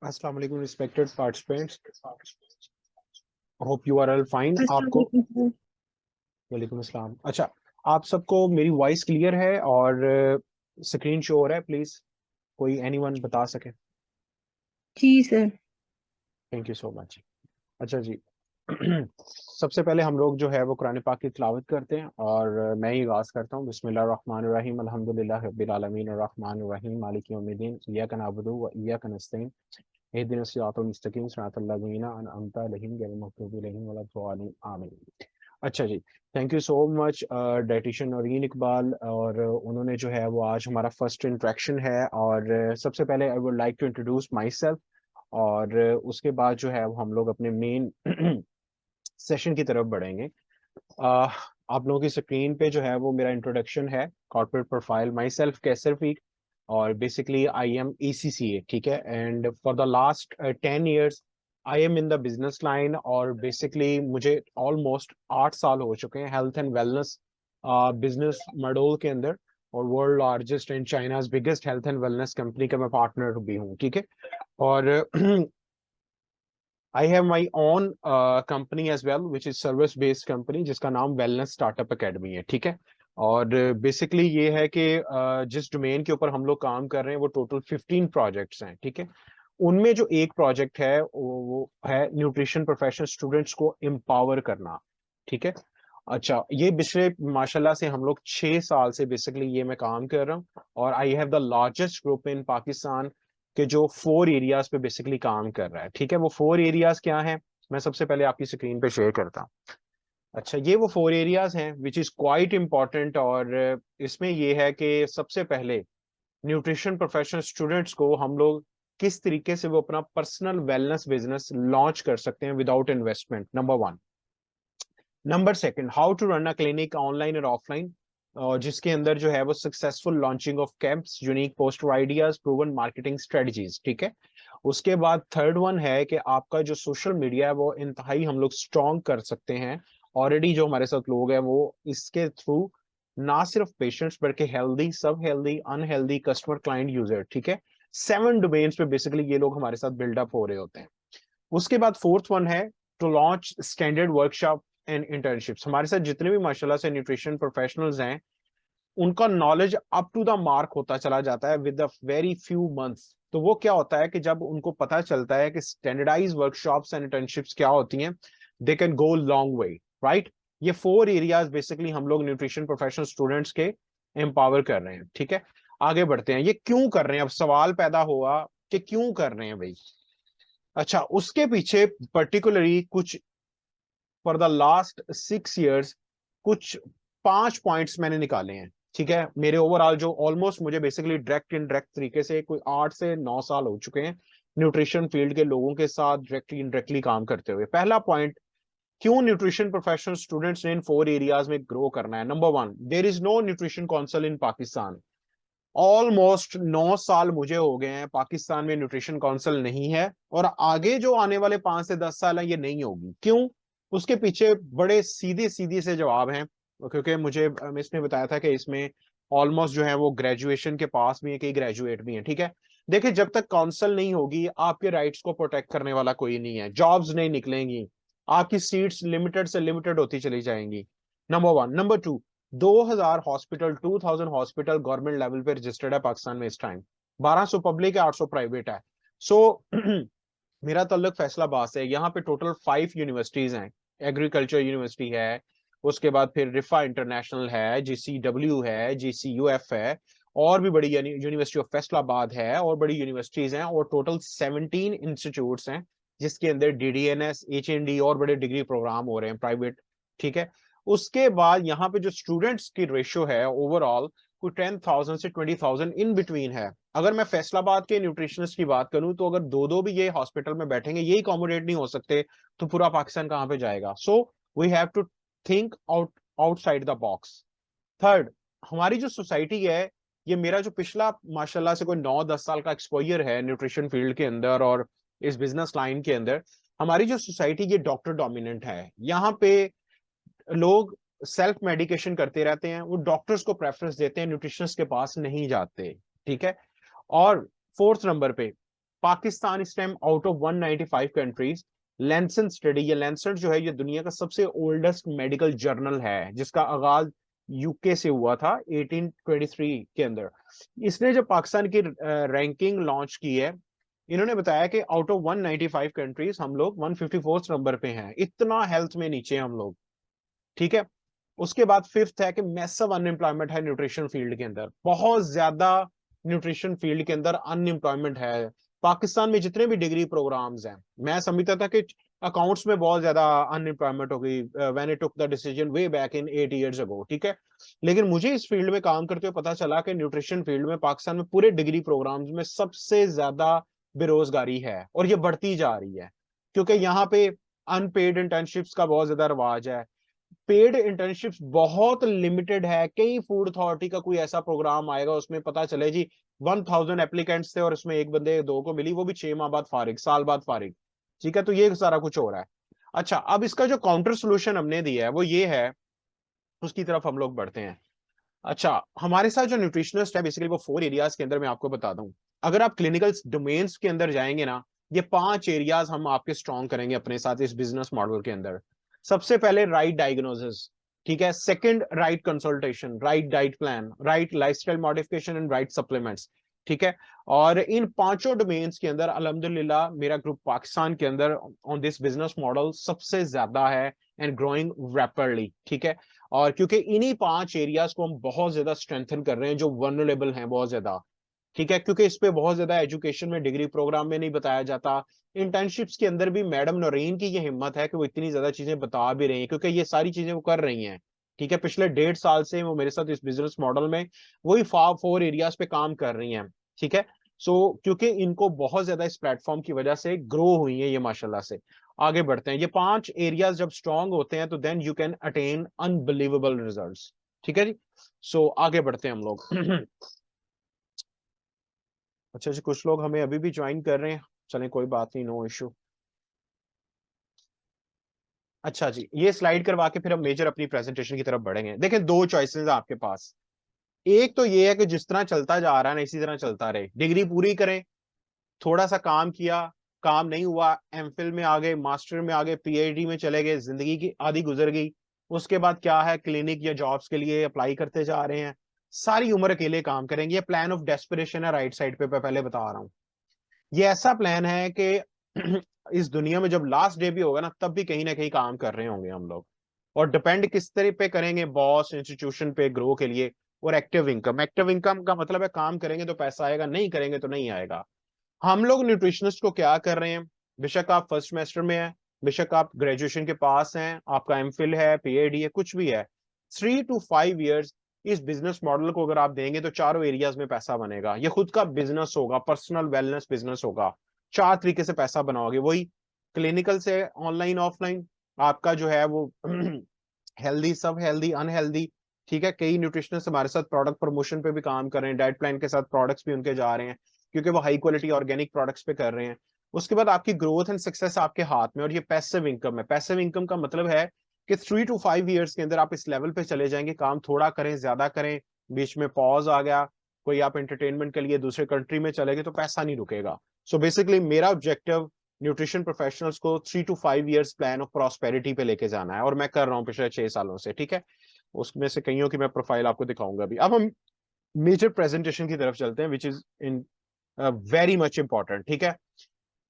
अस्सलाम वालेकुम respected participants, hope you are all fine. अस्सलाम आपको वालेकुम सर। वालेकुम अस्सलाम। अच्छा, आप सबको मेरी वॉइस क्लियर है और स्क्रीन शो हो रहा है? प्लीज कोई एनीवन बता सके। जी sir. Thank you so much. अच्छा जी। सबसे पहले हम लोग जो है वो कुरान पाक की तिलावत करते हैं और मैं ही आगाज करता हूँ। बिस्मिल्लाहिर्रहमानिर्रहीम, अल्हम्दुलिल्लाहि रब्बिल आलमीन, अर्रहमानिर्रहीम, मालिकि यौमिद्दीन, इय्याका नअबुदु व इय्याका नस्तईन, इहदिनस सिरातल मुस्तकीम, सिरातल लज़ीना अनअमता अलैहिम गैरिल मग़दूबि अलैहिम वलद्दालिन, आमीन। अच्छा जी। Thank you so much dietitian Naureen Iqbal, और उन्होंने जो है वो आज हमारा फर्स्ट इंट्रैक्शन है। और सबसे पहले I would like to introduce myself, और उसके बाद जो है वो हम लोग अपने मेन सेशन की तरफ बढ़ेंगे। uh, आप लोगों की स्क्रीन पे जो है वो मेरा इंट्रोडक्शन है, corporate profile, myself Qaiser फीक, और बेसिकली आई एम ECCA, ठीक है। And for the last 10 years I am in the business line, और बेसिकली मुझे ऑलमोस्ट 8 साल हो चुके हैं health and wellness business model के अंदर, और world largest and China's biggest health and wellness company का मैं पार्टनर भी हूँ, ठीक है। और I have my own company as well which is service based company, जिसका नाम वेलनेस स्टार्टअप एकेडमी है, ठीक है। और बेसिकली ये है कि जिस डोमेन के ऊपर हम लोग काम कर रहे हैं वो टोटल 15 प्रोजेक्ट्स हैं, ठीक है। उनमें जो एक प्रोजेक्ट है वो है न्यूट्रिशन प्रोफेशनल स्टूडेंट्स को एम्पावर करना, ठीक है। अच्छा, ये पिछले माशाल्लाह से हम लोग 6 साल से बेसिकली ये मैं काम कर रहा हूँ, और I have the largest group in Pakistan के जो 4 एरियाज पे बेसिकली काम कर रहा है, ठीक है। वो 4 एरियाज क्या हैं, मैं सबसे पहले आपकी स्क्रीन पे शेयर करता हूँ। अच्छा, ये वो 4 एरियाज हैं विच इज क्वाइट इंपॉर्टेंट, और इसमें ये है कि सबसे पहले न्यूट्रिशन प्रोफेशनल स्टूडेंट्स को हम लोग किस तरीके से वो अपना पर्सनल वेलनेस बिजनेस लॉन्च कर सकते हैं without investment, number one. Number second, how to run a clinic online और ऑफलाइन, और जिसके अंदर जो है वो successful launching of camps, unique poster ideas, proven marketing strategies, ठीक है। उसके बाद थर्ड वन है कि आपका जो सोशल मीडिया है वो इंतहाई हम लोग स्ट्रॉन्ग कर सकते हैं। ऑलरेडी जो हमारे साथ लोग हैं वो इसके थ्रू ना सिर्फ पेशेंट्स बल्कि हेल्दी, सब healthy, unhealthy customer, client, user, ठीक है। 7 डोमेन्स पे बेसिकली ये लोग हमारे साथ बिल्डअप हो रहे होते हैं। उसके बाद फोर्थ वन है to launch standard workshop and internships. हमारे साथ जितने भी माशाल्लाह से न्यूट्रिशन प्रोफेशनल्स हैं, उनका knowledge up to the mark होता चला जाता है with the very few months. तो वो क्या होता है कि जब उनको पता चलता है कि स्टैंडर्डाइज वर्कशॉप्स एंड इंटर्नशिप्स क्या होती हैं, they can go long way, right. ये 4 एरियाज बेसिकली हम लोग न्यूट्रिशन प्रोफेशनल स्टूडेंट्स के एम्पावर कर रहे हैं, ठीक है। आगे बढ़ते हैं, ये क्यों कर रहे हैं? अब सवाल पैदा हुआ कि क्यों कर रहे हैं भाई। अच्छा, उसके पीछे पर्टिकुलरली कुछ फॉर द लास्ट 6 years कुछ 5 पॉइंट्स मैंने निकाले हैं, ठीक है। मेरे ओवरऑल जो ऑलमोस्ट मुझे बेसिकली डायरेक्ट इनडायरेक्ट तरीके से कोई 8 से 9 साल हो चुके हैं न्यूट्रिशन फील्ड के लोगों के साथ डायरेक्टली इनडायरेक्टली काम करते हुए। पहला पॉइंट, क्यों न्यूट्रिशन प्रोफेशनल स्टूडेंट्स ने इन 4 एरियाज में ग्रो करना है। Number one, there is no nutrition council in Pakistan. Almost 9 साल मुझे हो गए हैं, पाकिस्तान में न्यूट्रिशन काउंसिल नहीं है, और आगे जो आने वाले 5 से 10 साल है ये नहीं होगी। क्यों? उसके पीछे बड़े सीधे सीधे से जवाब हैं। क्योंकि मुझे इसने बताया था कि इसमें ऑलमोस्ट जो है वो ग्रेजुएशन के पास भी है, कई ग्रेजुएट भी हैं, ठीक है। देखिए, जब तक काउंसिल नहीं होगी आपके राइट्स को प्रोटेक्ट करने वाला कोई नहीं है, जॉब्स नहीं निकलेंगी, आपकी सीट्स लिमिटेड से लिमिटेड होती चली जाएंगी। Number one. Number two, 2000 government level पे रजिस्टर्ड है पाकिस्तान में इस टाइम। 1200 पब्लिक है, 800 प्राइवेट है। सो मेरा तल्लुक फैसलाबाद से है। यहाँ पे टोटल 5 यूनिवर्सिटीज हैं। एग्रीकल्चर यूनिवर्सिटी है, उसके बाद फिर रिफा इंटरनेशनल है, GCW है, GCUF है, और भी बड़ी यूनिवर्सिटी ऑफ फैसलाबाद है, और बड़ी यूनिवर्सिटीज हैं, और टोटल 17 इंस्टीट्यूट्स हैं, जिसके अंदर DDNS, HND और बड़े डिग्री प्रोग्राम हो रहे हैं प्राइवेट, ठीक है। उसके बाद यहाँ पे जो स्टूडेंट्स की रेशियो है ओवरऑल, कोई 10,000 से 20,000 इन बिटवीन है। अगर मैं फैसलाबाद के न्यूट्रिशनिस्ट की बात करूं तो अगर दो दो भी ये हॉस्पिटल में बैठेंगे, ये अकोमोडेट नहीं हो सकते, तो पूरा पाकिस्तान कहां पे जाएगा। So we have to think outside the box. Third, हमारी जो सोसाइटी है, ये मेरा जो पिछला माशाल्लाह से कोई 9-10 साल का एक्सपोजर है न्यूट्रिशन फील्ड के अंदर और इस बिजनेस लाइन के अंदर, हमारी जो सोसाइटी ये डॉक्टर डोमिनेंट है। यहाँ पे लोग सेल्फ मेडिकेशन करते रहते हैं, वो डॉक्टर्स को प्रेफरेंस देते हैं, न्यूट्रिशनिस्ट के पास नहीं जाते, ठीक है। और फोर्थ नंबर पे, पाकिस्तान इस time out of 195 countries, Lancet study, ये लैंसेट जो है ये दुनिया का सबसे ओल्डेस्ट मेडिकल जर्नल है, जिसका आगाज यूके से हुआ था 1823 के अंदर। इसने जब पाकिस्तान की रैंकिंग लॉन्च की है, इन्होंने बताया कि आउट ऑफ 195 कंट्रीज हम लोग 154 नंबर पे हैं, इतना हेल्थ में नीचे हैं हम लोग, ठीक है। उसके बाद फिफ्थ है कि मैसिव अनएम्प्लॉयमेंट है न्यूट्रिशन फील्ड के अंदर, बहुत ज्यादा न्यूट्रिशन फील्ड के अंदर अनएम्प्लॉयमेंट है। पाकिस्तान में जितने भी डिग्री प्रोग्राम्स हैं, मैं समझता था कि अकाउंट्स में बहुत ज्यादा अनएम्प्लॉयमेंट हो गई when I took the decision way back in 8 years अगो, ठीक है। लेकिन मुझे इस फील्ड में काम करते हुए पता चला कि न्यूट्रिशन फील्ड में पाकिस्तान में पूरे डिग्री प्रोग्राम्स में सबसे ज्यादा बेरोजगारी है, और ये बढ़ती जा रही है, क्योंकि यहाँ पे अनपेड इंटर्नशिप्स का बहुत ज्यादा रवाज है। पेड इंटर्नशिप्स बहुत लिमिटेड है, कई फूड अथॉरिटी का कोई ऐसा प्रोग्राम आएगा उसमें पता चले जी 1000 एप्लीकेंट्स थे और उसमें एक बंदे दो को मिली, वो भी 6 माह बाद फारिग, साल बाद फारिग, ठीक है। तो ये सारा कुछ हो रहा है। अच्छा, अब इसका जो काउंटर सोल्यूशन हमने दिया है वो ये है, उसकी तरफ हम लोग बढ़ते हैं। अच्छा, हमारे साथ जो न्यूट्रिशनिस्ट है बेसिकली वो 4 एरियाज के अंदर मैं आपको बता दूं। अगर आप क्लिनिकल डोमेन्स के अंदर जाएंगे ना, ये 5 एरियाज हम आपके स्ट्रॉन्ग करेंगे अपने साथ इस बिजनेस मॉडल के अंदर। सबसे पहले राइट डायग्नोसिस, ठीक है। Second, right consultation, right diet plan, right lifestyle modification and right supplements, ठीक है। और इन 5 डोमेन्स के अंदर अल्हम्दुलिल्लाह मेरा ग्रुप पाकिस्तान के अंदर ऑन दिस बिजनेस मॉडल सबसे ज्यादा है एंड ग्रोइंग रैपिडली, ठीक है। और क्योंकि इन्हीं 5 एरियाज को हम बहुत ज्यादा स्ट्रेंथन कर रहे हैं जो वल्नरेबल हैं बहुत ज्यादा, ठीक है। क्योंकि इस पे बहुत ज्यादा एजुकेशन में, डिग्री प्रोग्राम में नहीं बताया जाता। इंटर्नशिप्स के अंदर भी मैडम नौरीन की ये हिम्मत है कि वो इतनी ज्यादा चीजें बता भी रही हैं, क्योंकि ये सारी चीजें वो कर रही हैं, ठीक है। पिछले 1.5 साल से वो मेरे साथ इस बिजनेस मॉडल में वही 4 एरियाज पे काम कर रही हैं, ठीक है। सो क्योंकि इनको बहुत ज्यादा इस प्लेटफॉर्म की वजह से ग्रो हुई है ये माशाल्लाह से। आगे बढ़ते हैं। ये 5 एरियाज जब स्ट्रांग होते हैं तो then you can attain unbelievable results, ठीक है जी। सो आगे बढ़ते हैं हम लोग। अच्छा जी, कुछ लोग हमें अभी भी ज्वाइन कर रहे हैं, चलें कोई बात नहीं, नो इशू। अच्छा जी, ये स्लाइड करवा के फिर हम मेजर अपनी प्रेजेंटेशन की तरफ बढ़ेंगे। देखें, 2 चॉइसेस हैं आपके पास। एक तो ये है कि जिस तरह चलता जा रहा है ना इसी तरह चलता रहे, डिग्री पूरी करें, थोड़ा सा काम किया, काम नहीं हुआ, एमफिल में आ गए, मास्टर में आ गए, पीएचडी में चले गए, जिंदगी की आधी गुजर गई। उसके बाद क्या है, क्लिनिक या जॉब्स के लिए अप्लाई करते जा रहे हैं, सारी उम्र अकेले काम करेंगे। ये प्लान ऑफ डेस्परेशन है, राइट साइड पे पहले बता रहा हूँ। ये ऐसा प्लान है कि इस दुनिया में जब लास्ट डे भी होगा ना तब भी कहीं ना कहीं काम कर रहे होंगे हम लोग। और डिपेंड किस तरह पे करेंगे, बॉस, इंस्टीट्यूशन पे ग्रो के लिए। और एक्टिव इनकम, एक्टिव इनकम का मतलब है काम करेंगे तो पैसा आएगा, नहीं करेंगे तो नहीं आएगा। हम लोग न्यूट्रिशनिस्ट को क्या कर रहे हैं, बेशक आप फर्स्ट सेमेस्टर में हैं, बेशक आप ग्रेजुएशन के पास हैं, आपका एमफिल है, पीएचडी है, कुछ भी है, 3 to 5 years इस बिजनेस मॉडल को अगर आप देंगे तो 4 एरियाज में पैसा बनेगा। ये खुद का बिजनेस होगा, पर्सनल वेलनेस बिजनेस होगा। 4 तरीके से पैसा बनाओगे, वही क्लिनिकल से, ऑनलाइन ऑफलाइन, आपका जो है वो हेल्दी, सब हेल्दी, अनहेल्दी, ठीक है। कई न्यूट्रिशनिस्ट हमारे साथ प्रोडक्ट प्रमोशन पे भी काम कर रहे हैं, डाइट प्लान के साथ प्रोडक्ट्स भी उनके जा रहे हैं, क्योंकि वो हाई क्वालिटी ऑर्गेनिक प्रोडक्ट्स पे कर रहे हैं। उसके बाद आपकी ग्रोथ एंड सक्सेस आपके हाथ में, और ये पैसिव इनकम है। पैसिव इनकम का मतलब है कि 3 to 5 years के अंदर आप इस लेवल पे चले जाएंगे, काम थोड़ा करें, ज्यादा करें, बीच में पॉज आ गया, कोई आप एंटरटेनमेंट के लिए दूसरे कंट्री में चले गए तो पैसा नहीं रुकेगा। सो बेसिकली मेरा ऑब्जेक्टिव न्यूट्रिशन प्रोफेशनल्स को 3 to 5 years plan of prosperity पे लेके जाना है, और मैं कर रहा हूँ पिछले 6 सालों से, ठीक है। उसमें से कईयों की मैं प्रोफाइल आपको दिखाऊंगा अभी। अब हम मेजर प्रेजेंटेशन की तरफ चलते हैं, which is in very much important, ठीक है।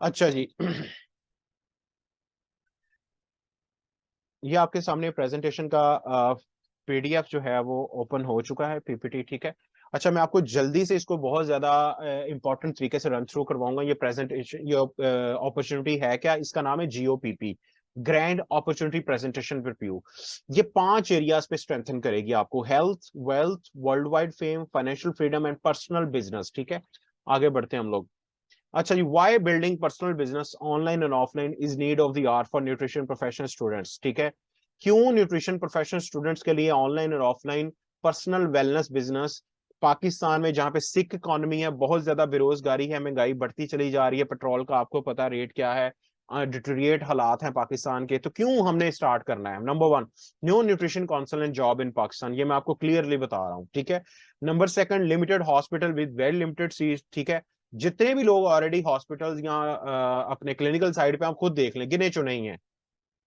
अच्छा जी, ये आपके सामने प्रेजेंटेशन का पीडीएफ जो है वो ओपन हो चुका है, पीपीटी, ठीक है। अच्छा, मैं आपको जल्दी से इसको बहुत ज्यादा इंपॉर्टेंट तरीके से रन थ्रू करवाऊंगा। ये प्रेजेंटेशन, ये अपॉर्चुनिटी है क्या, इसका नाम है GOPP, grand opportunity presentation review. ये 5 एरियाज पे स्ट्रेंथन करेगी आपको, health, wealth, world wide fame, financial freedom and personal business, ठीक है। आगे बढ़ते हैं हम लोग। अच्छा जी, why building personal business online and offline is need of the hour for nutrition professional students, ठीक है। क्यों न्यूट्रिशन प्रोफेशनल स्टूडेंट्स के लिए ऑनलाइन और offline personal wellness business. Pakistan में जहां पे सिक इकोनॉमी है, बहुत ज्यादा बेरोजगारी है, महंगाई बढ़ती चली जा रही है, पेट्रोल का आपको पता रेट क्या है, डिटोरिएट हालात हैं पाकिस्तान के, तो क्यों हमने स्टार्ट करना है। Number 1, new nutrition council and job in Pakistan, ये मैं आपको क्लियरली बता रहा हूँ, ठीक है। Number 2, limited hospital with very limited seat, ठीक है। जितने भी लोग ऑलरेडी हॉस्पिटल्स या अपने क्लिनिकल साइड पे आप खुद देख लें, गिने चुने ही हैं।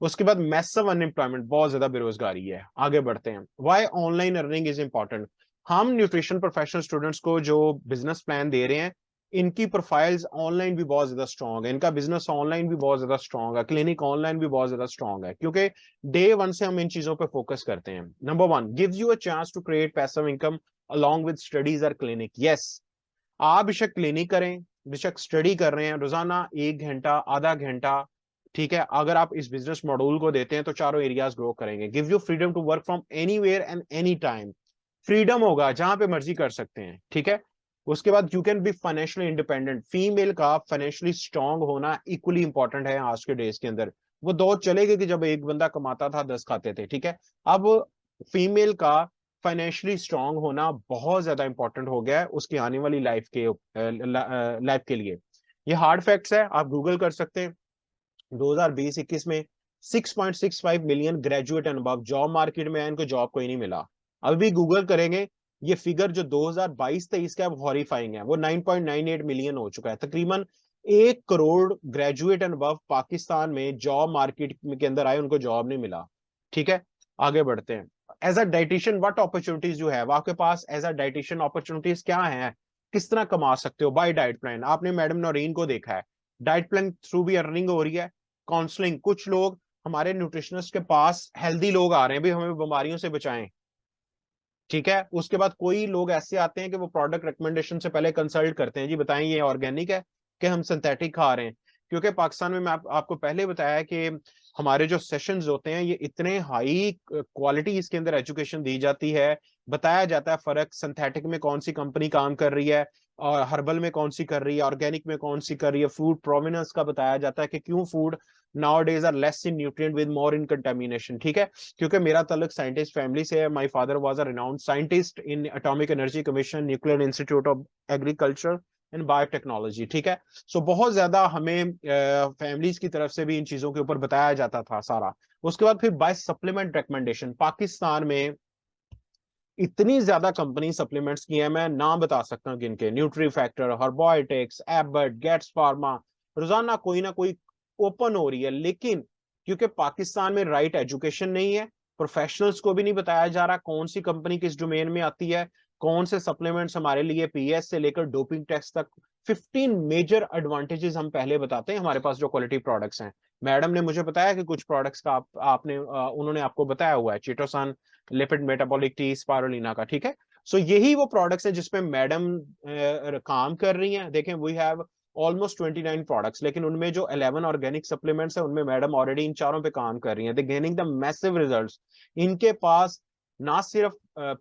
उसके बाद मैसिव अनएम्प्लॉयमेंट, बहुत ज्यादा बेरोजगारी है। आगे बढ़ते हैं, why online earning is important. हम न्यूट्रिशन प्रोफेशनल स्टूडेंट्स को जो बिजनेस प्लान दे रहे हैं, इनकी प्रोफाइल्स ऑनलाइन भी बहुत ज्यादा स्ट्रांग है, इनका बिजनेस ऑनलाइन भी बहुत ज्यादा स्ट्रांग है, क्लिनिक ऑनलाइन भी बहुत ज्यादा स्ट्रांग है, क्योंकि डे वन से हम इन चीजों पे फोकस करते हैं। Number one, gives you a chance to create passive income along with studies और क्लिनिक। यस, आप बेशक क्लिनिक करें, बेशक स्टडी कर रहे हैं, रोजाना 1 घंटा, आधा घंटा, ठीक है, अगर आप इस बिजनेस मॉड्यूल को देते हैं तो चारों एरियाज ग्रो करेंगे। Give you freedom to work from anywhere and any time. Freedom होगा, जहां पे मर्जी कर सकते हैं, ठीक है। उसके बाद you can be financially independent. Female का फाइनेंशियली स्ट्रांग होना इक्वली इंपॉर्टेंट है आज के डेज के अंदर। वो दौर चले गए कि जब एक बंदा कमाता था 10 खाते थे, ठीक है। अब फीमेल का फाइनेंशियली स्ट्रांग होना बहुत ज्यादा इंपॉर्टेंट हो गया है उसकी आने वाली लाइफ के लिए। ये हार्ड फैक्ट्स है, आप गूगल कर सकते हैं। 2020-21 में 6.65 million graduate and above job market में है, इनको जॉब कोई नहीं मिला। अभी भी गूगल करेंगे, ये फिगर जो 2022-23 का है वो हॉरिफाइंग है, वो 9.98 मिलियन हो चुका है। तकरीबन 1 crore graduate and above Pakistan में जॉब मार्केट के अंदर आए, उनको जॉब नहीं मिला, ठीक है। आगे बढ़ते हैं। As a dietitian what opportunities you have, आपके पास एज अ डाइटिशियन अपॉर्चुनिटीज क्या है, किस तरह कमा सकते हो। बाय डाइट प्लान, आपने मैडम नौरीन को देखा है, डाइट प्लान थ्रू भी अर्निंग हो रही है। काउंसलिंग, कुछ लोग हमारे न्यूट्रिशनिस्ट के पास हेल्दी लोग आ रहे हैं भी हमें बीमारियों से बचाएं, ठीक है। उसके बाद कोई लोग ऐसे आते हैं कि वो प्रोडक्ट रिकमेंडेशन से पहले कंसल्ट करते हैं, जी बताएं ये ऑर्गेनिक है कि हम सिंथेटिक खा रहे हैं। क्योंकि पाकिस्तान में मैं आपको पहले बताया कि हमारे जो सेशंस होते हैं ये इतने हाई क्वालिटी, इसके अंदर एजुकेशन दी जाती है, बताया जाता है फर्क सिंथेटिक में कौन सी कंपनी काम कर रही है और हर्बल में कौन सी कर रही है, ऑर्गेनिक में कौन सी कर रही है। फूड प्रोवेनेंस का बताया जाता है कि क्यों food nowadays are less in nutrient with more in contamination, ठीक है। क्योंकि मेरा ताल्लुक साइंटिस्ट फैमिली से है, my father was a renowned scientist in atomic energy commission, nuclear institute of agriculture and biotechnology, ठीक है। सो बहुत ज्यादा हमें फैमिलीज की तरफ से भी इन चीजों के ऊपर बताया जाता था सारा। उसके बाद फिर बाय सप्लीमेंट रिकमेंडेशन, पाकिस्तान में इतनी ज्यादा कंपनी सप्लीमेंट्स की है, मैं नाम बता सकता हूँ किनके, Nutri Factor, Herbiotics, Abbott, Getz Pharma, रोजाना कोई ना कोई ओपन हो रही है। लेकिन क्योंकि पाकिस्तान में राइट एजुकेशन नहीं है, प्रोफेशनल्स को भी नहीं बताया जा रहा कौन सी कंपनी किस डोमेन में आती है, कौन से सप्लीमेंट्स हमारे लिए पीएस से लेकर डोपिंग टेस्ट तक। 15 मेजर एडवांटेजेस हम पहले बताते हैं हमारे पास जो क्वालिटी प्रोडक्ट्स हैं। मैडम ने मुझे बताया कि कुछ प्रोडक्ट्स का आपने उन्होंने आपको बताया हुआ है, चिटोसान, लिपिड मेटाबॉलिक टी, स्पारुलिना का, ठीक है। सो यही वो प्रोडक्ट्स हैं जिसमें मैडम काम कर रही हैं। देखें, वी हैव ऑलमोस्ट 29 प्रोडक्ट्स, लेकिन उनमें जो 11 ऑर्गेनिक सप्लीमेंट्स है उनमें मैडम ऑलरेडी इन चारों पे काम कर रही हैं। दे गेनिंग द मैसिव रिजल्ट्स। इनके पास ना सिर्फ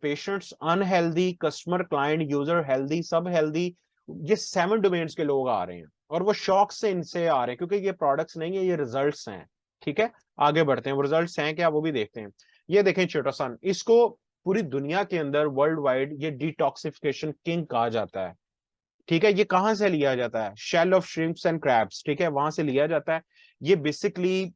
patients unhealthy, customer, client, user healthy, सब हेल्दी, ये 7 डोमेन्स के लोग आ रहे हैं और वो शौक से इनसे आ रहे हैं, क्योंकि ये प्रोडक्ट्स नहीं है, ये रिजल्ट्स हैं, ठीक है। आगे बढ़ते हैं, वो रिजल्ट्स हैं क्या वो भी देखते हैं। ये देखें चिटोसन, इसको पूरी दुनिया के अंदर वर्ल्ड वाइड ये डिटॉक्सिफिकेशन किंग कहा जाता है, ठीक है। ये कहां से लिया जाता है, shell of shrimps and crabs, ठीक है, वहां से लिया जाता है। ये बेसिकली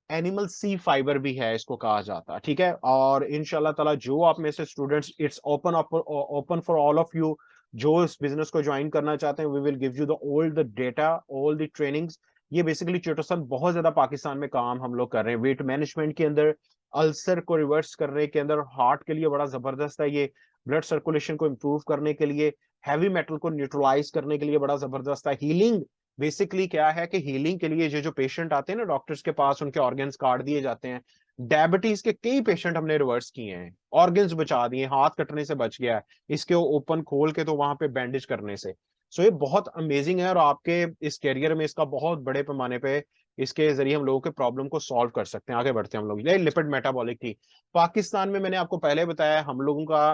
एनिमल सी फाइबर भी है, इसको कहा जाता है, ठीक है। और इंशाल्लाह ताला जो आप में से students, it's open open for all of you, जो इस बिजनेस को ज्वाइन करना चाहते हैं, we will give you the all the data, all the trainings. ये बेसिकली चिटोसन बहुत ज्यादा पाकिस्तान में काम हम लोग कर रहे हैं, वेट मैनेजमेंट के अंदर, अल्सर को रिवर्स करने के अंदर, हार्ट के लिए बड़ा जबरदस्त है ये, ब्लड सर्कुलेशन को इंप्रूव करने के लिए, हैवी मेटल को न्यूट्रलाइज करने के लिए बड़ा जबरदस्त है, हीलिंग। बेसिकली क्या है कि हीलिंग के लिए जो जो पेशेंट आते हैं ना डॉक्टर्स के पास, उनके ऑर्गन्स काट दिए जाते हैं। डायबिटीज के कई पेशेंट हमने रिवर्स किए हैं, ऑर्गन्स बचा दिए, हाथ कटने से बच गया है इसके ओपन खोल के तो वहां पे बैंडेज करने से। सो ये बहुत अमेजिंग है और आपके इस कैरियर में इसका बहुत बड़े पैमाने पे इसके जरिए हम लोगों के प्रॉब्लम को सॉल्व कर सकते हैं। आगे बढ़ते हैं हम लोग। ये लिपिड मेटाबॉलिक थी पाकिस्तान में, मैंने आपको पहले बताया हम लोगों का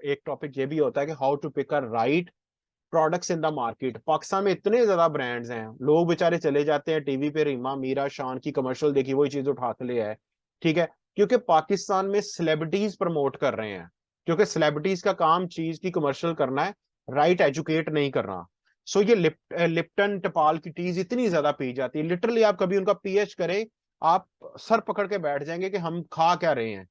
एक टॉपिक ये भी होता है कि how to pick a right products in the market. Pakistan में इतने ज्यादा ब्रांड्स हैं, लोग बेचारे चले जाते हैं टीवी पे, रीमा मीरा शान की कमर्शियल देखी, वही चीज उठा के ले आए, ठीक है। क्योंकि पाकिस्तान में सेलिब्रिटीज प्रमोट कर रहे हैं, क्योंकि सेलिब्रिटीज का काम चीज की कमर्शियल करना है, राइट एजुकेट नहीं करना। सो ये लिप्टन टपाल की टीज इतनी ज्यादा पी जाती है, लिटरली आप कभी उनका पीएच करें, आप सर पकड़ के बैठ जाएंगे कि हम खा क्या रहे हैं,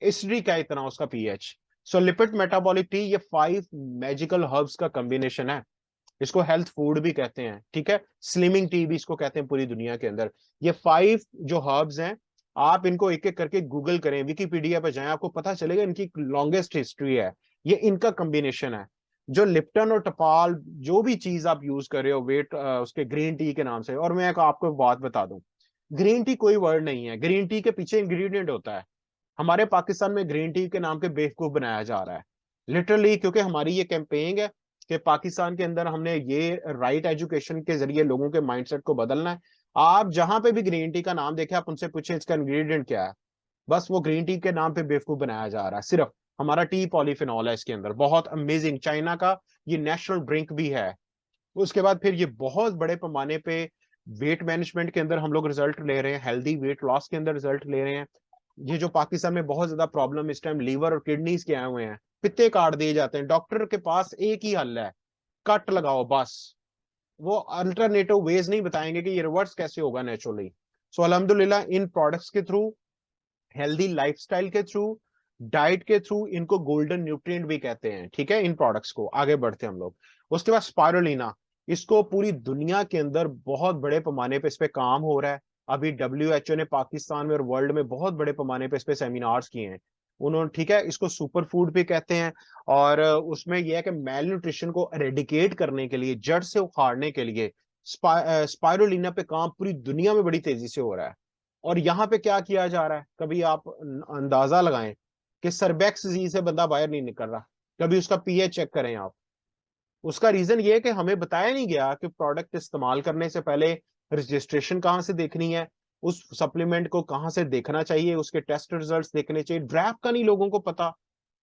एसिडिक है इतना उसका पीएच। सो लिपिड मेटाबॉलिक टी ये 5 मैजिकल हर्ब्स का कॉम्बिनेशन है। इसको हेल्थ फूड भी कहते हैं, ठीक है, स्लिमिंग टी भी इसको कहते हैं पूरी दुनिया के अंदर। ये 5 जो हर्ब्स हैं, आप इनको एक एक करके गूगल करें, विकिपीडिया पे जाएं, आपको पता चलेगा इनकी लॉन्गेस्ट हिस्ट्री है। ये इनका कॉम्बिनेशन है। जो लिप्टन और टपाल जो भी चीज आप यूज कर रहे हो वेट उसके ग्रीन टी के नाम से, और मैं आपको एक बात बता दूं, ग्रीन टी कोई वर्ड नहीं है, ग्रीन टी के पीछे इंग्रेडिएंट होता है। हमारे पाकिस्तान में ग्रीन टी के नाम पे बेवकूफ बनाया जा रहा है लिटरली, क्योंकि हमारी ये कैंपेन है कि पाकिस्तान के अंदर हमने ये राइट एजुकेशन के जरिए लोगों के माइंडसेट को बदलना है। आप जहां पे भी ग्रीन टी का नाम देखें, आप उनसे पूछें इसका इंग्रेडिएंट क्या है, बस वो ग्रीन टी के नाम पे बेवकूफ बनाया जा रहा है सिर्फ। हमारा टी पॉलीफिनॉल है इसके अंदर, बहुत अमेजिंग, चाइना का ये नेशनल ड्रिंक भी है। उसके बाद फिर ये बहुत बड़े पैमाने पे वेट मैनेजमेंट के अंदर हम लोग रिजल्ट ले रहे हैं, हेल्दी वेट लॉस के अंदर रिजल्ट ले रहे हैं। ये जो पाकिस्तान में बहुत ज्यादा प्रॉब्लम इस टाइम लीवर और किडनीज के आए हुए हैं, पित्ते काट दिए जाते हैं, डॉक्टर के पास एक ही हल है, कट लगाओ बस। वो अल्टरनेटिव वेज नहीं बताएंगे कि ये रिवर्स कैसे होगा नेचुरली। सो अल्हम्दुलिल्लाह इन प्रोडक्ट्स के थ्रू, हेल्दी लाइफस्टाइल के थ्रू, डाइट के थ्रू, इनको गोल्डन न्यूट्रिएंट भी कहते हैं, ठीक है। इन प्रोडक्ट्स को आगे बढ़ते हैं हम लोग। उसके बाद स्पायरुलिना, इसको पूरी दुनिया के अंदर बहुत बड़े पैमाने पे इस पे काम हो रहा है। अभी WHO ने पाकिस्तान में और वर्ल्ड में बहुत बड़े पैमाने पे इस पे सेमिनार्स किए हैं उन्होंने, ठीक है। इसको सुपर फूड भी कहते हैं। और उसमें यह है कि मेल न्यूट्रिशन को एरेडिकेट करने के लिए, जड़ से उखाड़ने के लिए स्पायरुलिना पे काम पूरी दुनिया में बड़ी तेजी से हो रहा है। और यहाँ पे क्या किया जा रहा है, कभी आप अंदाजा लगाएं कि सर्बेक्स से बंदा बाहर नहीं निकल रहा, कभी उसका पीएच चेक करें आप। उसका रीजन ये है कि हमें बताया नहीं गया कि प्रोडक्ट इस्तेमाल करने से पहले रजिस्ट्रेशन कहाँ से देखनी है, उस सप्लीमेंट को कहाँ से देखना चाहिए, उसके टेस्ट रिजल्ट्स देखने चाहिए, ड्रैप का नहीं लोगों को पता।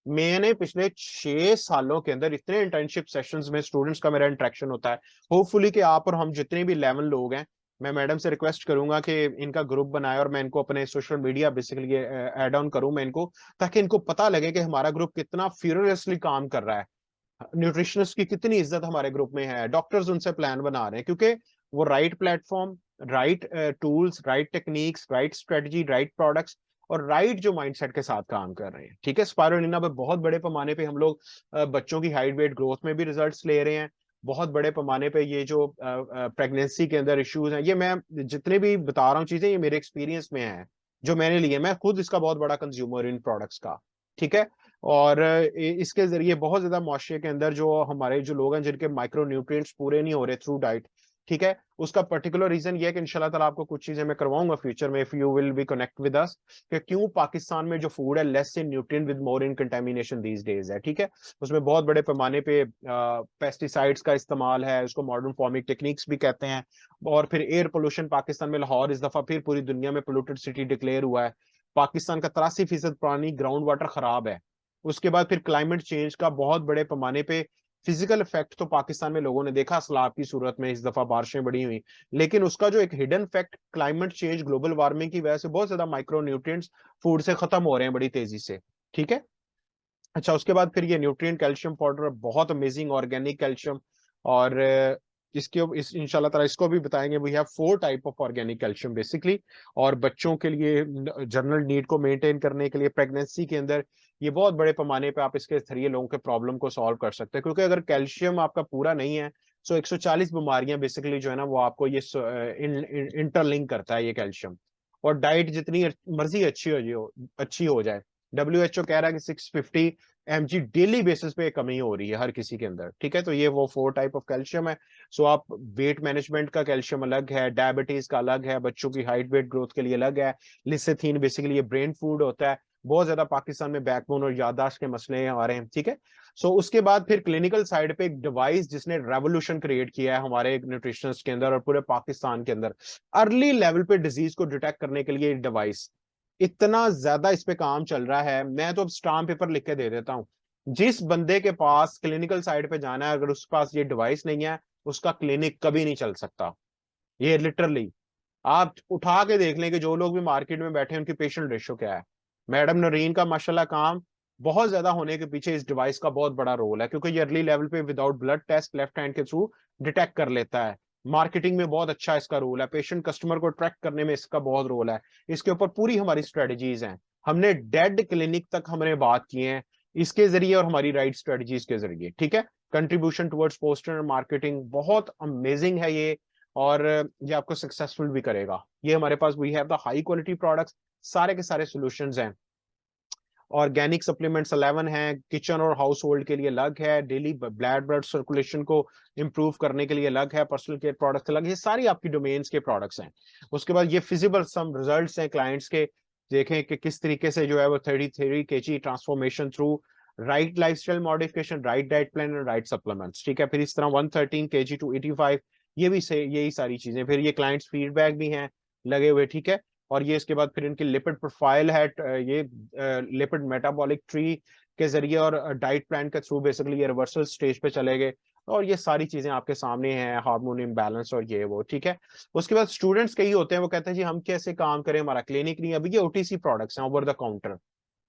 मैंने पिछले 6 सालों के अंदर इतने इंटर्नशिप सेशंस में स्टूडेंट्स का मेरा इंटरेक्शन होता है। होपफुली कि आप और हम जितने भी 11 लोग हैं, मैं मैडम से रिक्वेस्ट करूंगा कि इनका ग्रुप बनाए और मैं इनको अपने social media basically add on करूं मैं इनको, ताकि इनको पता लगे कि हमारा ग्रुप कितना फ्यूरियसली काम कर रहा है, न्यूट्रिशनिस्ट की कितनी इज्जत हमारे ग्रुप में है, डॉक्टर्स उनसे प्लान बना रहे हैं, क्योंकि वो right platform, right tools, right techniques, right strategy, right products और राइट जो माइंडसेट के साथ काम कर रहे हैं, ठीक है। स्पायरुलिना पे बहुत बड़े पैमाने पे हम लोग बच्चों की हाइट वेट ग्रोथ में भी रिजल्ट्स ले रहे हैं। बहुत बड़े पैमाने पे ये जो प्रेगनेंसी के अंदर इश्यूज हैं, ये मैं जितने भी बता रहा हूँ चीजें, ये मेरे एक्सपीरियंस में है जो मैंने लिए, मैं खुद इसका बहुत बड़ा कंज्यूमर इन प्रोडक्ट्स का, ठीक है। और इसके जरिए बहुत ज्यादा मुआशरे के अंदर जो हमारे जो लोग हैं जिनके माइक्रो न्यूट्रिएंट्स पूरे नहीं हो रहे थ्रू डाइट, ठीक है, उसका पर्टिकुलर रीजन ये है कि इंशाल्लाह ताला आपको कुछ चीजें मैं करवाऊंगा फ्यूचर में, if you will be connect with us, कि क्यों पाकिस्तान में जो फूड है less in nutrient with more in contamination these days है, ठीक है। उसमें बहुत बड़े पैमाने पे पेस्टिसाइड्स का इस्तेमाल है, उसको मॉडर्न फार्मिंग टेक्निक्स भी कहते हैं। और फिर एयर पोल्यूशन, पाकिस्तान में लाहौर इस दफा फिर पूरी दुनिया में पोल्यूटेड सिटी डिक्लेयर हुआ है। पाकिस्तान का 83% पानी ग्राउंड वाटर खराब है। उसके बाद फिर क्लाइमेट चेंज का बहुत बड़े पैमाने पे फिजिकल इफेक्ट तो पाकिस्तान में लोगों ने देखा सैलाब की सूरत में, इस दफा बारिशें बड़ी हुई, लेकिन उसका जो एक hidden effect climate change, global warming की वजह से बहुत ज्यादा माइक्रो न्यूट्रिएंट्स फूड से खत्म हो रहे हैं बड़ी तेजी से, ठीक है। अच्छा, उसके बाद फिर ये न्यूट्रिएंट कैल्शियम पाउडर, बहुत अमेजिंग ऑर्गेनिक कैल्शियम। और इसके इस इंशाल्लाह ताला इसको भी बताएंगे। We have 4 type of organic calcium basically, और बच्चों के लिए जनरल नीड को मेंटेन करने के लिए प्रेगनेंसी के अंदर ये बहुत बड़े पैमाने पे आप इसके जरिए लोगों के प्रॉब्लम को सॉल्व कर सकते हैं, क्योंकि अगर कैल्शियम आपका पूरा नहीं है तो 140 बीमारियां बेसिकली जो है ना वो आपको ये इंटरलिंक करता है ये कैल्शियम। और डाइट जितनी मर्जी अच्छी हो जाए, WHO कह रहा है कि 650 mg डेली बेसिस पे कमी हो रही है हर किसी के अंदर, ठीक है। तो ये वो 4 टाइप ऑफ कैल्शियम है। सो आप वेट मैनेजमेंट का कैल्शियम अलग है, डायबिटीज का अलग है, बच्चों की हाइट वेट ग्रोथ के लिए अलग है। लिसिथीन बेसिकली ये ब्रेन फूड होता है, बहुत ज्यादा पाकिस्तान में बैकबोन और याददाश्त के मसले आ रहे हैं, ठीक है। सो उसके बाद फिर क्लिनिकल साइड पे एक डिवाइस जिसने रेवोल्यूशन क्रिएट किया है हमारे न्यूट्रिशनिस्ट के अंदर और पूरे पाकिस्तान के अंदर, अर्ली लेवल पे डिजीज को डिटेक्ट करने के लिए डिवाइस, इतना ज्यादा इस पे काम चल रहा है, मैं तो अब स्टाम्प पेपर लिख के दे देता हूँ। जिस बंदे के पास क्लिनिकल साइड पे जाना है, अगर उसके पास ये डिवाइस नहीं है, उसका क्लिनिक कभी नहीं चल सकता। ये लिटरली आप उठा के देख लें कि जो लोग भी मार्केट में बैठे हैं उनकी पेशेंट रेशो क्या है। मैडम नरीन का माशाल्लाह काम बहुत ज्यादा होने के पीछे इस डिवाइस का बहुत बड़ा रोल है, क्योंकि ये अर्ली लेवल पे without blood test left hand के थ्रू डिटेक्ट कर लेता है। मार्केटिंग में बहुत अच्छा इसका रोल है, पेशेंट कस्टमर को ट्रैक करने में इसका बहुत रोल है। इसके ऊपर पूरी हमारी स्ट्रेटजीज हैं। हमने डेड क्लिनिक तक हमने बात की है इसके जरिए और हमारी राइट स्ट्रेटजीज के जरिए, ठीक है। कंट्रीब्यूशन टुवर्ड्स पोस्टर मार्केटिंग बहुत अमेजिंग है ये, और ये आपको सक्सेसफुल भी करेगा। ये हमारे पास we have the high quality products, सारे के सारे सॉल्यूशंस हैं। ऑर्गेनिक सप्लीमेंट्स 11 हैं, किचन और हाउस होल्ड के लिए अलग है, डेली ब्लड सर्कुलेशन को इंप्रूव करने के लिए अलग है, पर्सनल केयर प्रोडक्ट्स अलग, ये सारी आपकी डोमेन्स के प्रोडक्ट्स हैं। उसके बाद ये फिजिबल सम रिजल्ट्स हैं क्लाइंट्स के, देखें कि किस तरीके से जो है वो 33 kg transformation through right lifestyle modification, right diet plan and right supplements, ठीक है। फिर इस तरह 113 kg टू 85, ये भी से यही सारी चीजें, फिर ये क्लाइंट्स फीडबैक भी हैं लगे हुए, ठीक है। और ये इसके बाद फिर इनकी लिपिड प्रोफाइल है, ये लिपिड मेटाबॉलिक ट्री के जरिए और डाइट प्लान के थ्रू बेसिकली ये रिवर्सल स्टेज पे चले गए, और ये सारी चीजें आपके सामने हैं, हार्मोन इम्बैलेंस और ये वो, ठीक है। उसके बाद स्टूडेंट्स कई होते हैं वो कहते हैं जी हम कैसे काम करें, हमारा क्लिनिक नहीं है। अभी ये ओटीसी प्रोडक्ट्स हैं, ओवर द काउंटर,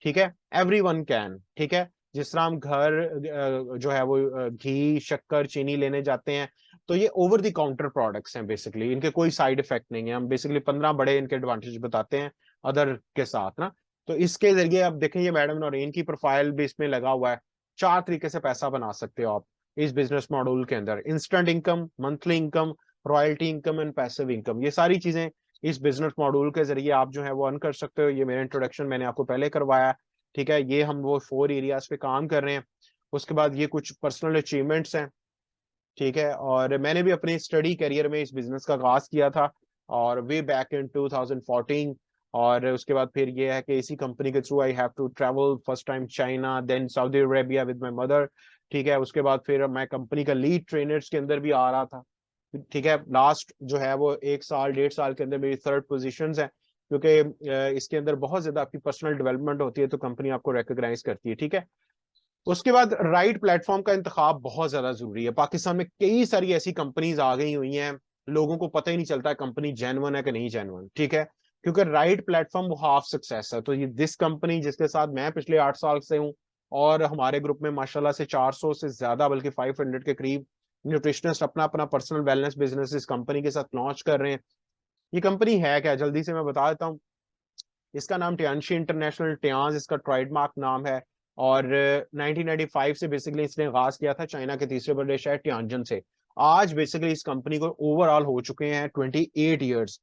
ठीक है, एवरीवन कैन, ठीक है। जिस तरह हम घर जो है वो घी शक्कर चीनी लेने जाते हैं, तो ये ओवर द काउंटर प्रोडक्ट्स हैं बेसिकली, इनके कोई साइड इफेक्ट नहीं है। हम बेसिकली 15 बड़े इनके एडवांटेज बताते हैं अदर के साथ ना। तो इसके जरिए आप देखें, ये मैडम नौरीन की प्रोफाइल भी इसमें लगा हुआ है। 4 तरीके से पैसा बना सकते हो आप इस बिजनेस मॉड्यूल के अंदर, instant income, monthly income, royalty income and passive income, ये सारी चीजें इस बिजनेस मॉड्यूल के जरिए आप जो है वो अर्न कर सकते हो। ये मेरा इंट्रोडक्शन मैंने आपको पहले करवाया, ठीक है। ये हम वो 4 एरियाज पे काम कर रहे हैं। उसके बाद ये कुछ पर्सनल अचीवमेंट्स हैं, ठीक है। और मैंने भी अपने स्टडी करियर में इस बिजनेस का आगाज किया था, और वे बैक इन 2014। और उसके बाद फिर ये है कि इसी कंपनी के through I have to travel first time China, then Saudi Arabia with my mother, ठीक है। उसके बाद फिर मैं कंपनी का लीड ट्रेनर्स के अंदर भी आ रहा था, ठीक है। लास्ट जो है वो 1 साल 1.5 साल के अंदर मेरी 3rd पोजीशंस है, क्योंकि इसके अंदर बहुत ज्यादा आपकी पर्सनल डेवलपमेंट होती है, तो कंपनी आपको रिकॉग्नाइज करती है, ठीक है। उसके बाद राइट प्लेटफॉर्म का इंतखाब बहुत ज्यादा जरूरी है। पाकिस्तान में कई सारी ऐसी कंपनीज आ गई हुई हैं, लोगों को पता ही नहीं चलता कंपनी जेन्युइन है कि नहीं जेन्युइन, ठीक है। क्योंकि राइट प्लेटफॉर्म वो हाफ सक्सेस है। तो ये दिस कंपनी जिसके साथ मैं पिछले 8 साल से हूँ, और हमारे ग्रुप में माशाल्लाह से 400 से ज्यादा बल्कि 500 के करीब न्यूट्रिशनिस्ट अपना अपना पर्सनल वेलनेस बिजनेस इस कंपनी के साथ लॉन्च कर रहे हैं। ये कंपनी है क्या, जल्दी से मैं बता देता हूँ। इसका नाम टियांशी इंटरनेशनल, टियांस इसका ट्रेडमार्क नाम है। और 1995 से बेसिकली इसने आगाज किया था चाइना के तीसरे बड़े शहर टियांजन से। आज बेसिकली इस कंपनी को ओवरऑल हो चुके हैं 28 ईयर्स।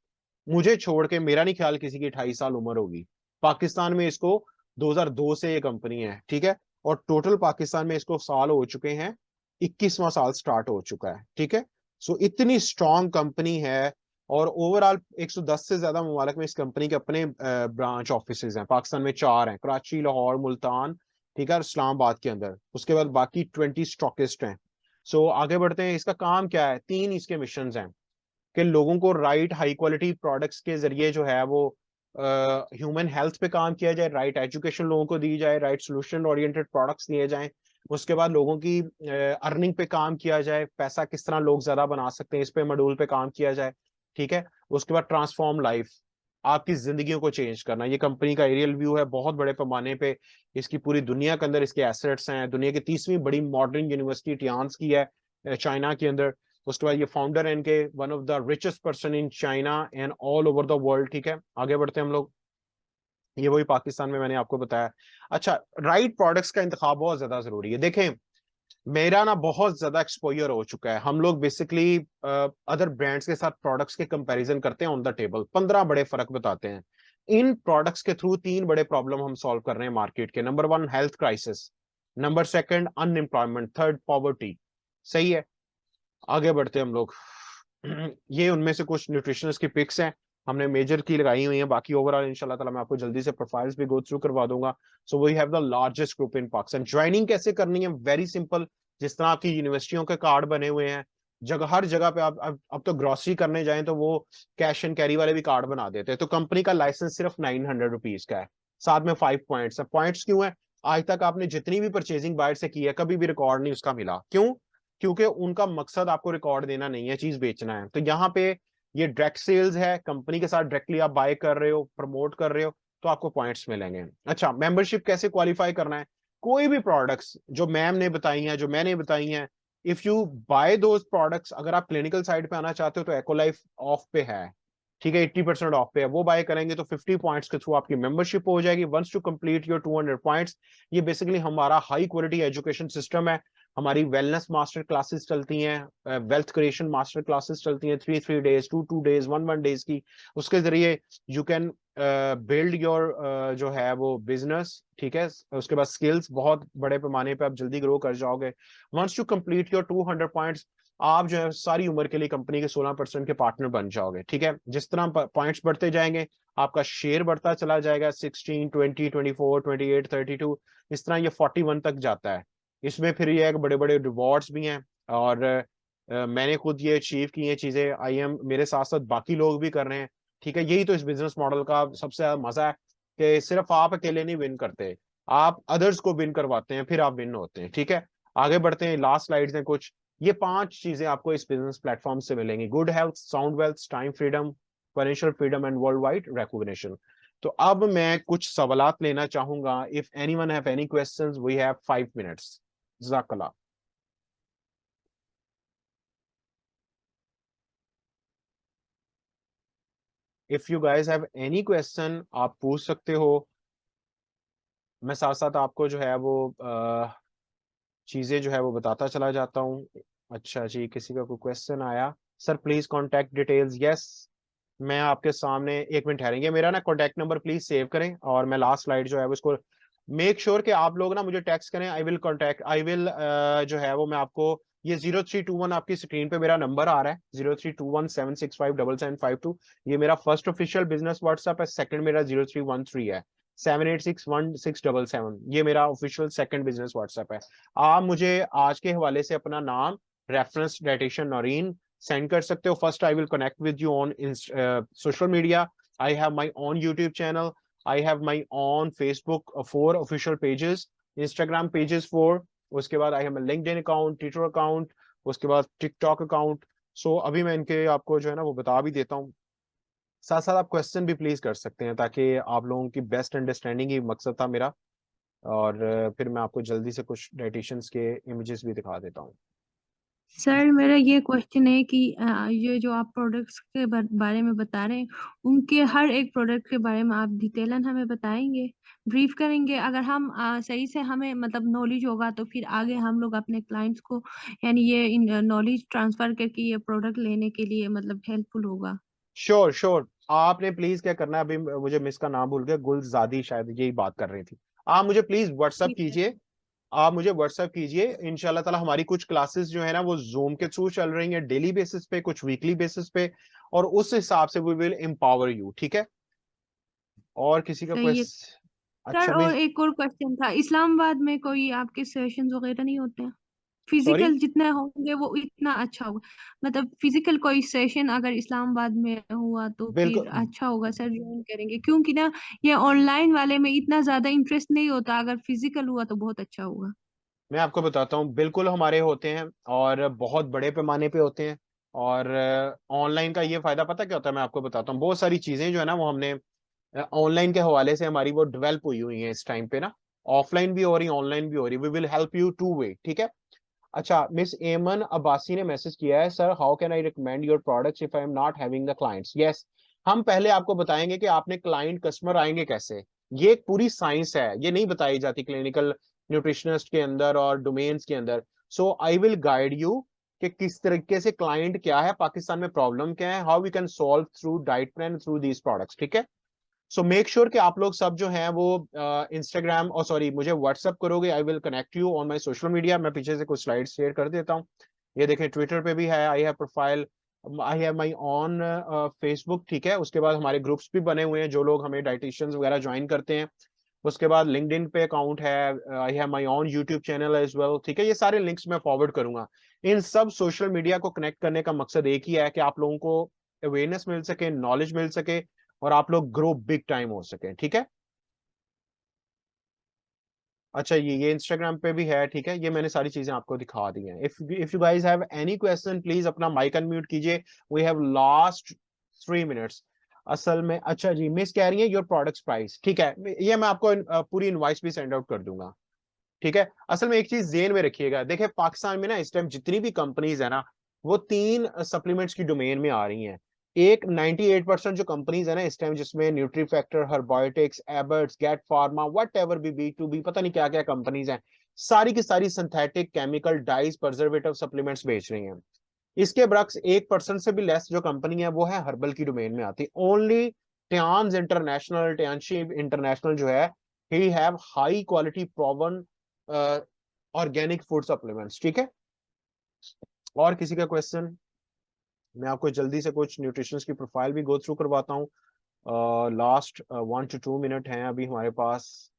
मुझे छोड़ के मेरा नहीं ख्याल किसी की 28 साल उम्र होगी। पाकिस्तान में इसको 2002 से ये कंपनी है, ठीक है। और टोटल पाकिस्तान में इसको साल हो चुके हैं, 21वां साल स्टार्ट हो चुका है, ठीक है। सो इतनी स्ट्रॉन्ग कंपनी है। और ओवरऑल 110 से ज्यादा ममालिक में इस कंपनी के अपने ब्रांच ऑफिसेज हैं। पाकिस्तान में 4 हैं, कराची, लाहौर, मुल्तान, ठीक है, और इस्लामाबाद के अंदर। उसके बाद बाकी 20 स्टॉकिस्ट हैं। सो आगे बढ़ते हैं। इसका काम क्या है, 3 इसके मिशन हैं कि लोगों को राइट हाई क्वालिटी प्रोडक्ट्स के जरिए जो है वो ह्यूमन हेल्थ पे काम किया जाए, राइट एजुकेशन लोगों को दी जाए, राइट सोल्यूशन ओरिएंटेड प्रोडक्ट्स दिए जाएं। उसके बाद लोगों की अर्निंग पे काम किया जाए, पैसा किस तरह लोग ज्यादा बना सकते हैं, इस पे मॉड्यूल पे काम किया जाए, ठीक है। उसके बाद ट्रांसफॉर्म लाइफ, आपकी जिंदगियों को चेंज करना। ये कंपनी का एरियल व्यू है बहुत बड़े पैमाने पे। इसकी पूरी दुनिया के अंदर इसके एसेट्स हैं। दुनिया की 30वीं बड़ी मॉडर्न यूनिवर्सिटी टियांस की है चाइना के अंदर। उसके बाद ये फाउंडर है इनके, one of the richest person in China and all over the world, ठीक है। आगे बढ़ते हैं हम लोग। ये वही पाकिस्तान में मैंने आपको बताया। अच्छा, राइट प्रोडक्ट्स का इंतखाब बहुत ज्यादा जरूरी है। देखें, मेरा ना बहुत ज्यादा एक्सपोजर हो चुका है। हम लोग बेसिकली अदर ब्रांड्स के साथ प्रोडक्ट्स के कंपैरिजन करते हैं ऑन द टेबल, 15 बड़े फर्क बताते हैं। इन प्रोडक्ट्स के थ्रू 3 बड़े प्रॉब्लम हम सॉल्व कर रहे हैं मार्केट के। Number 1 health crisis, number 2 unemployment, 3 poverty, सही है। आगे बढ़ते हैं हम लोग। ये उनमें से कुछ न्यूट्रिशनिस्ट की पिक्स हैं, हमने मेजर की लगाई हुई है। बाकी ओवरऑल इंशाल्लाह ताला मैं आपको जल्दी से प्रोफाइल्स भी गो थ्रू करवा दूंगा। So we have the largest group in Pakistan. Joining कैसे करनी है, वेरी सिंपल। जिस तरह आपकी यूनिवर्सिटियों के कार्ड बने हुए हैं, जगह हर जगह पे आप अब तो ग्रोसरी करने जाएं तो वो कैश एंड कैरी वाले भी कार्ड बना देते हैं। तो कंपनी का लाइसेंस सिर्फ 900 रुपीज का है, साथ में 5 पॉइंट्स है। पॉइंट्स क्यों है, आज तक आपने जितनी भी परचेजिंग बाहर से की है कभी भी रिकॉर्ड नहीं उसका मिला, क्यों? क्योंकि उनका मकसद आपको रिकॉर्ड देना नहीं है, चीज बेचना है। तो यहाँ पे ये डायरेक्ट सेल्स है, कंपनी के साथ डायरेक्टली आप बाय कर रहे हो, प्रमोट कर रहे हो, तो आपको पॉइंट्स मिलेंगे। अच्छा, मेंबरशिप कैसे क्वालिफाई करना है, कोई भी प्रोडक्ट्स जो मैम ने बताई हैं, जो मैंने बताई हैं, if you buy those products, अगर आप क्लिनिकल साइड पे आना चाहते हो तो एक्वालाइफ ऑफ पे है, ठीक है, 80% ऑफ पे है, वो बाय करेंगे तो 50 पॉइंट्स के थ्रू आपकी मेंबरशिप हो जाएगी। Once to complete your 200 points, ये बेसिकली हमारा हाई क्वालिटी एजुकेशन सिस्टम है। हमारी वेलनेस मास्टर क्लासेस चलती हैं, वेल्थ क्रिएशन मास्टर क्लासेस चलती हैं, 3 3 डेज, 2 2 डेज, 1 1 डेज की। उसके जरिए यू कैन बिल्ड योर जो है वो बिजनेस, ठीक है। उसके बाद स्किल्स, बहुत बड़े पैमाने पे आप जल्दी ग्रो कर जाओगे। Once to complete your 200 points, आप जो है सारी उम्र के लिए कंपनी के 16% के पार्टनर बन जाओगे, ठीक है। जिस तरह पॉइंट्स बढ़ते जाएंगे, आपका शेयर बढ़ता चला जाएगा, 16 20 24 28 32, इस तरह ये 41 तक जाता है। इसमें फिर ये बड़े बड़े रिवॉर्ड्स भी हैं, और मैंने खुद ये अचीव की हैं चीजें। आई एम, मेरे साथ साथ बाकी लोग भी कर रहे हैं, ठीक है। यही तो इस बिजनेस मॉडल का सबसे ज्यादा मजा है, कि सिर्फ आप अकेले नहीं विन करते, आप अदर्स को विन करवाते हैं, फिर आप विन होते हैं, ठीक है। आगे बढ़ते हैं, लास्ट स्लाइड्स हैं कुछ। ये 5 चीजें आपको इस बिजनेस प्लेटफॉर्म से मिलेंगी: good health, sound wealth, time freedom, financial freedom and world wide recognition. तो अब मैं कुछ सवालात लेना चाहूंगा। If anyone have any questions, we have 5 minutes. जज़ाकल्लाह। If you guys have any question, आप पूछ सकते हो। मैं साथ साथ आपको जो है वो चीजें जो है वो बताता चला जाता हूँ। अच्छा जी, किसी का कोई क्वेश्चन आया? Sir please contact details. Yes, मैं आपके सामने, 1 मिनट ठहरेंगे, मेरा ना कॉन्टैक्ट नंबर प्लीज सेव करें, और मैं लास्ट स्लाइड जो है वो इसको मेक श्योर कि आप लोग ना मुझे टेक्स्ट करें। I will contact, I will जो है वो मैं आपको, ये 0321 आपकी स्क्रीन पे मेरा नंबर आ रहा है, 032176577752। ये मेरा फर्स्ट ऑफिशियल बिजनेस व्हाट्सएप है। सेकंड मेरा 0313 है, 78616777, ये मेरा ऑफिशियल सेकंड बिजनेस व्हाट्सएप है। आप मुझे आज के हवाले से अपना नाम, रेफरेंस डायटिशियन नौरीन सेंड कर सकते हो। First I will connect with you on social media. I have my own YouTube channel, I have my on Facebook 4 official pages, Instagram pages 4, उसके बाद आई have my LinkedIn account, Twitter account, उसके बाद TikTok account. सो अभी मैं इनके आपको जो है ना वो बता भी देता हूँ। साथ साथ आप क्वेश्चन भी प्लीज कर सकते हैं, ताकि आप लोगों की बेस्ट अंडरस्टैंडिंग ही मकसद था मेरा। और फिर मैं आपको जल्दी से कुछ डाइटिशियंस के इमेजेस भी दिखा देता हूँ। सर मेरा ये क्वेश्चन है कि ये जो आप प्रोडक्ट्स के बारे में बता रहे हैं, उनके हर एक प्रोडक्ट के बारे में आप डिटेलन हमें बताएंगे, ब्रीफ करेंगे। अगर हम सही से हमें मतलब नॉलेज होगा तो फिर आगे हम लोग अपने क्लाइंट्स को यानी ये नॉलेज ट्रांसफर करके ये प्रोडक्ट लेने के लिए मतलब हेल्पफुल होगा। श्योर श्योर, आपने प्लीज क्या करना है, अभी मुझे मिस का नाम भूल गया, गुलजादी शायद यही बात कर रही थी। आप मुझे प्लीज व्हाट्सअप ठीक है। कीजिए, आप मुझे व्हाट्सएप कीजिए। इंशाल्लाह ताला हमारी कुछ क्लासेस जो है ना वो जूम के थ्रू चल रही हैं, डेली बेसिस पे, कुछ वीकली बेसिस पे, और उस हिसाब से वी विल एम्पावर यू, ठीक है। और किसी का सही है क्वेश्चन? सर। अच्छा मैं, और एक और क्वेश्चन था, इस्लामाबाद में कोई आपके सेशंस वगैरह नहीं होते हैं? सॉरी, फिजिकल जितना होंगे वो इतना अच्छा होगा। मतलब फिजिकल कोई सेशन अगर इस्लामाबाद में हुआ तो फिर बिल्कुल। अच्छा होगा सर, ज्वाइन करेंगे। क्योंकि ना ये ऑनलाइन वाले में इतना ज्यादा इंटरेस्ट नहीं होता, अगर फिजिकल हुआ तो बहुत अच्छा होगा। मैं आपको बताता हूँ, बिल्कुल हमारे होते हैं, और बहुत बड़े पैमाने पे होते हैं। और ऑनलाइन का ये फायदा पता क्या होता है, मैं आपको बताता हूँ। बहुत सारी चीजें जो है ना वो हमने ऑनलाइन के हवाले से हमारी वो डेवलप हुई हुई है इस टाइम पे ना। ऑफलाइन भी हो रही, ऑनलाइन भी हो रही, we will help you to way, ठीक है। अच्छा, मिस एमन अब्बासी ने मैसेज किया है, sir how can I recommend your products if I am not having the clients? Yes, हम पहले आपको बताएंगे कि आपने क्लाइंट कस्टमर आएंगे कैसे। ये एक पूरी साइंस है, ये नहीं बताई जाती क्लिनिकल न्यूट्रिशनिस्ट के अंदर और डोमेन्स के अंदर। सो आई विल गाइड यू कि किस तरीके से क्लाइंट क्या है, पाकिस्तान में प्रॉब्लम क्या है, how we can solve through diet plan, through these products, ठीक है। सो मेक श्योर कि आप लोग सब जो हैं वो इंस्टाग्राम, और सॉरी मुझे व्हाट्सअप करोगे, I will connect you on my social media. मैं पीछे से कुछ स्लाइड शेयर कर देता हूँ। ये देखें, ट्विटर पे भी है, I have profile, I have my on Facebook, ठीक है। उसके बाद हमारे ग्रुप्स भी बने हुए हैं, जो लोग हमें डाइटिशियंस वगैरह ज्वाइन करते हैं। उसके बाद लिंक्डइन पे अकाउंट है, I have my own YouTube channel as well, ठीक है। ये सारे लिंक्स मैं फॉरवर्ड करूंगा। इन सब सोशल मीडिया को कनेक्ट करने का मकसद एक ही है कि आप लोगों को अवेयरनेस मिल सके, नॉलेज मिल सके, और आप लोग ग्रो बिग टाइम हो सके, ठीक है। अच्छा, ये इंस्टाग्राम पे भी है, ठीक है। ये मैंने सारी चीजें आपको दिखा दी हैं। If you guys have any question, please अपना माइक अनम्यूट कीजिए। We have last 3 minutes. असल में, अच्छा जी, मिस कह रही है योर प्रोडक्ट्स प्राइस, ठीक है। ये मैं आपको पूरी इनवॉइस भी सेंड आउट कर दूंगा, ठीक है। असल में एक चीज जेन में रखिएगा, देखिए पाकिस्तान में ना इस टाइम जितनी भी कंपनीज है ना, वो 3 सप्लीमेंट्स की डोमेन में आ रही हैं। एक 98% जो कंपनीज है ना इस टाइम, जिसमें Nutri Factor, Herbiotics, Abbotts, Getz Pharma, whatever be, B2B, पता नहीं क्या क्या कंपनीज हैं, सारी की सारी synthetic chemical dyes, preservative, supplements बेच रही हैं। इसके बरक्स 1% से भी लेस जो कंपनी है वो है हर्बल की डोमेन में आती है। ओनली टियान्स इंटरनेशनल, टियानशी इंटरनेशनल जो है, he have high quality proven organic food supplements. ठीक है, और किसी का क्वेश्चन? मैं आपको जल्दी से कुछ न्यूट्रिशंस की प्रोफाइल भी गो थ्रू करवाता हूँ। लास्ट 1 to 2 मिनट हैं अभी हमारे पास।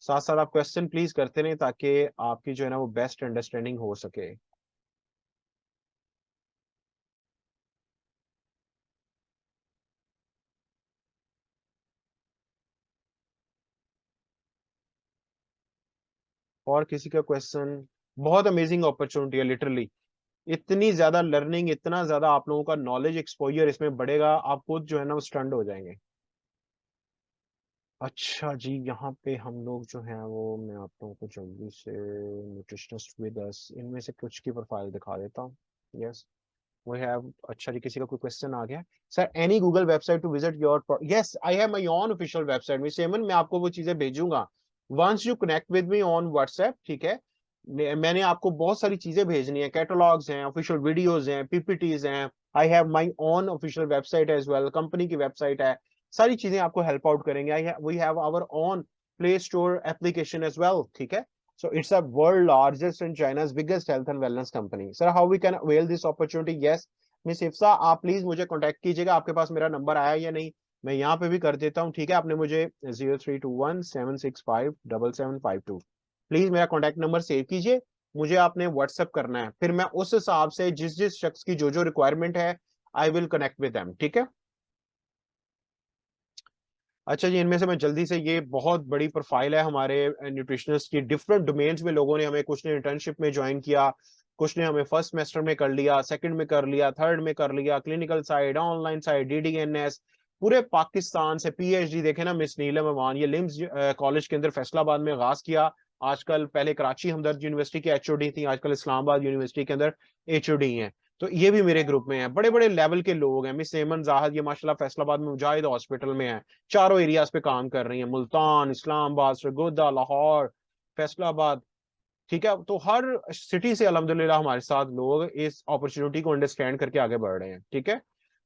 साथ साथ आप क्वेश्चन प्लीज करते रहें ताकि आपकी जो है ना वो बेस्ट अंडरस्टैंडिंग हो सके। और किसी का क्वेश्चन? बहुत अमेजिंग अपॉर्चुनिटी है लिटरली, इतनी ज्यादा लर्निंग, इतना ज्यादा आप लोगों का नॉलेज एक्सपोजर इसमें बढ़ेगा, आप खुद जो है ना वो स्टंड हो जाएंगे। अच्छा जी, यहाँ पे हम लोग जो है वो, मैं आप लोगों को जल्दी से न्यूट्रिशनिस्ट विद अस इनमें से कुछ की प्रोफाइल दिखा देता हूँ। Yes, we have. अच्छा जी, किसी का कोई क्वेश्चन आ गया? Sir any Google website to visit your? Yes, I have my own official website. Miss Aiman, मैं आपको वो चीजें भेजूंगा once you connect with me on WhatsApp. ठीक है, मैंने आपको बहुत सारी चीजें भेजनी है, कैटलॉग्स हैं, ऑफिशियल वीडियोस हैं, पीपीटीज हैं। I have my own official website as well, company की वेबसाइट है। सारी चीजें आपको हेल्प आउट करेंगे। We have our own Play Store application as well. ठीक है, so it's a world largest and China's biggest health and wellness company. Sir, how we can avail this opportunity? Yes, miss Ifsa, आप please मुझे contact कीजिएगा। आपके पास मेरा number आया या नहीं, मैं यहाँ पे भी कर देता हूँ। ठीक है, आपने मुझे 0321-765-7752, प्लीज मेरा कॉन्टेक्ट नंबर सेव कीजिए। मुझे आपने व्हाट्सएप करना है, फिर मैं उस हिसाब से जिस जिस शख्स की जो जो रिक्वायरमेंट है, I will connect with them. ठीक है। अच्छा जी, इनमें से मैं जल्दी से, ये बहुत बड़ी प्रोफाइल है हमारे न्यूट्रिशनिस्ट की। डिफरेंट डोमेन्स में लोगों ने हमें, कुछ ने इंटर्नशिप में ज्वाइन किया, कुछ ने हमें फर्स्ट सेमेस्टर में कर लिया, सेकंड में कर लिया, थर्ड में कर लिया, clinical side, online side, DDNS, पूरे पाकिस्तान से PhD। देखे ना मिस नीलम अमान, ये लिम्स कॉलेज के अंदर फैसलाबाद में आगाज किया आजकल, पहले कराची हमदर्द यूनिवर्सिटी की HOD थी, आजकल इस्लामाबाद यूनिवर्सिटी के अंदर HOD हैं। तो ये भी मेरे ग्रुप में है, बड़े बड़े लेवल के लोग हैं। मिस एमन जाहद, ये माशाल्लाह फैसलाबाद में मुजाहिद हॉस्पिटल में है, चारों एरियाज पे काम कर रही है, मुल्तान, इस्लामाबाद, सरगोदा, लाहौर, फैसलाबाद। ठीक है, तो हर सिटी से अल्हम्दुलिल्लाह हमारे साथ लोग इस अपॉर्चुनिटी को अंडरस्टैंड करके आगे बढ़ रहे हैं। ठीक है,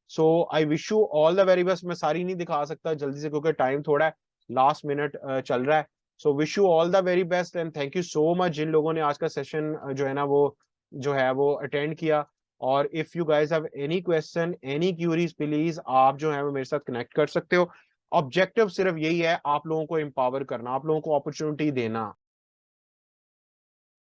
so I wish you all the very best. मैं सारी नहीं दिखा सकता जल्दी से क्योंकि टाइम थोड़ा है, लास्ट मिनट चल रहा है। So wish you all the very best and thank you so much जिन लोगों ने आज का सेशन जो है ना वो जो है वो अटेंड किया। और if you guys have any question, any curies, please आप जो है वो मेरे साथ कनेक्ट कर सकते हो। ऑब्जेक्टिव सिर्फ यही है, आप लोगों को एम्पावर करना, आप लोगों को अपॉर्चुनिटी देना।